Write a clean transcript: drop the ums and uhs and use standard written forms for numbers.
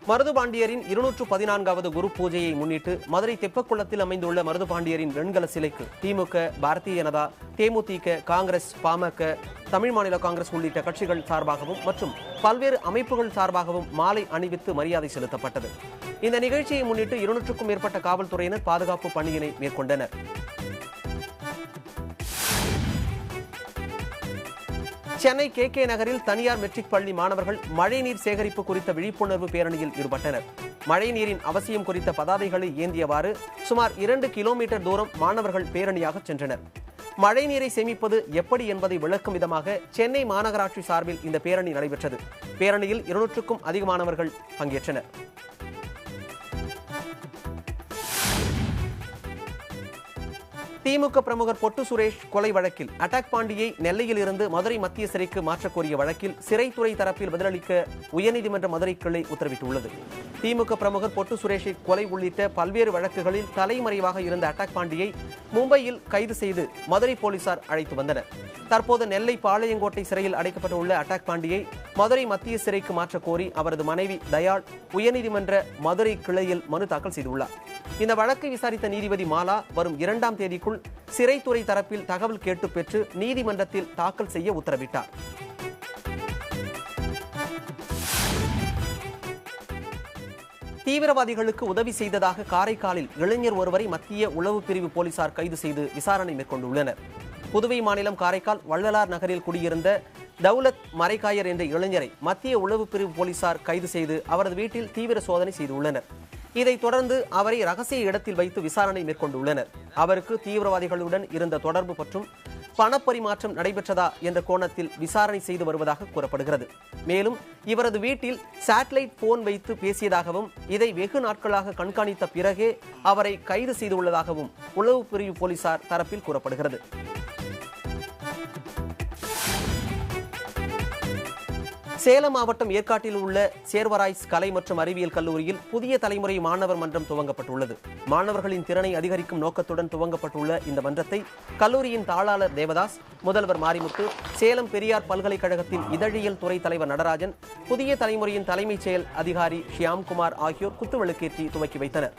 மருதுபாண்டியரின் 214வது குரு பூஜையை முன்னிட்டு மதுரை தெப்பக்குளத்தில் அமைந்துள்ள மருதுபாண்டியரின் வெண்கல சிலைக்கு திமுக, பாரதிய ஜனதா, தேமுதிக, காங்கிரஸ், பாமக, தமிழ் மாநில காங்கிரஸ் உள்ளிட்ட கட்சிகள் சார்பாகவும் மற்றும் பல்வேறு அமைப்புகள் சார்பாகவும் மாலை அணிவித்து மரியாதை செலுத்தப்பட்டது. இந்த நிகழ்ச்சியை முன்னிட்டு 200க்கும் மேற்பட்ட காவல்துறையினர் பாதுகாப்பு பணியினை மேற்கொண்டனர். சென்னை KK நகரில் தனியார் மெட்ரிக் பள்ளி மாணவர்கள் மழைநீர் சேகரிப்பு குறித்த விழிப்புணர்வு பேரணியில் ஈடுபட்டனர். மழைநீரின் அவசியம் குறித்த பதாதைகளை ஏந்தியவாறு சுமார் 2 கிலோமீட்டர் தூரம் மாணவர்கள் பேரணியாக சென்றனர். மழைநீரை சேமிப்பது எப்படி என்பதை விளக்கும் விதமாக சென்னை மாநகராட்சி சார்பில் இந்த பேரணி நடைபெற்றது. பேரணியில் 200க்கும் அதிகமானவர்கள் பங்கேற்றனர். திமுக பிரமுகர் பொட்டு சுரேஷ் கொலை வழக்கில் அட்டாக் பாண்டியை நெல்லையில் இருந்து மதுரை மத்திய சிறைக்கு மாற்றக் கோரிய வழக்கில் சிறைத்துறை தரப்பில் பதிலளிக்க உயர்நீதிமன்ற மதுரை கிளை உத்தரவிட்டுள்ளது. திமுக பிரமுகர் பொட்டு சுரேஷை கொலை உள்ளிட்ட பல்வேறு வழக்குகளில் தலைமறைவாக இருந்த அட்டாக் பாண்டியை மும்பையில் கைது செய்து மதுரை போலீசார் அழைத்து வந்தனர். தற்போது நெல்லை பாளையங்கோட்டை சிறையில் அடைக்கப்பட்டுள்ள அட்டாக் பாண்டியை மதுரை மத்திய சிறைக்கு மாற்றக் கோரி அவரது மனைவி தயாள் உயர்நீதிமன்ற மதுரை கிளையில் மனு தாக்கல் செய்துள்ளார். இந்த வழக்கை விசாரித்த நீதிபதி மாலா வரும் 2ஆம் தேதிக்குள் சிறைத்துறை தரப்பில் தகவல் கேட்டு பெற்று நீதிமன்றத்தில் தாக்கல் செய்ய உத்தரவிட்டார். தீவிரவாதிகளுக்கு உதவி செய்ததாக காரைக்காலில் இளைஞர் ஒருவரை மத்திய உளவு பிரிவு போலீசார் கைது செய்து விசாரணை மேற்கொண்டுள்ளனர். புதுவை மாநிலம் காரைக்கால் வள்ளலார் நகரில் குடியிருந்த தௌலத் மரைக்காயர் என்ற இளைஞரை மத்திய உளவு பிரிவு போலீசார் கைது செய்து அவரது வீட்டில் தீவிர சோதனை செய்துள்ளனர். இதைத் தொடர்ந்து அவரை ரகசிய இடத்தில் வைத்து விசாரணை மேற்கொண்டுள்ளனர். அவருக்கு தீவிரவாதிகளுடன் இருந்த தொடர்பு மற்றும் பணப்பரிமாற்றம் நடைபெற்றதா என்ற கோணத்தில் விசாரணை செய்து வருவதாக கூறப்படுகிறது. மேலும் இவரது வீட்டில் சேட்டலைட் போன் வைத்து பேசியதாகவும் இதை வெகு நாட்களாக கண்காணித்த பிறகே அவரை கைது செய்துள்ளதாகவும் உளவு பிரிவு போலீசார் தரப்பில் கூறப்படுகிறது. சேலம் மாவட்டம் ஏற்காட்டில் உள்ள சேர்வராய்ஸ் கலை மற்றும் அறிவியல் கல்லூரியில் புதிய தலைமுறை மாணவர் மன்றம் துவங்கப்பட்டுள்ளது. மாணவர்களின் திறனை அதிகரிக்கும் நோக்கத்துடன் துவங்கப்பட்டுள்ள இந்த மன்றத்தை கல்லூரியின் தாளாளர் தேவதாஸ், முதல்வர் மாரிமுத்து, சேலம் பெரியார் பல்கலைக்கழகத்தின் இதழியல் துறை தலைவர் நடராஜன், புதிய தலைமுறையின் தலைமைச் செயல் அதிகாரி ஷியாம்குமார் ஆகியோர் குத்துவிளக்கேற்றி துவக்கி வைத்தனர்.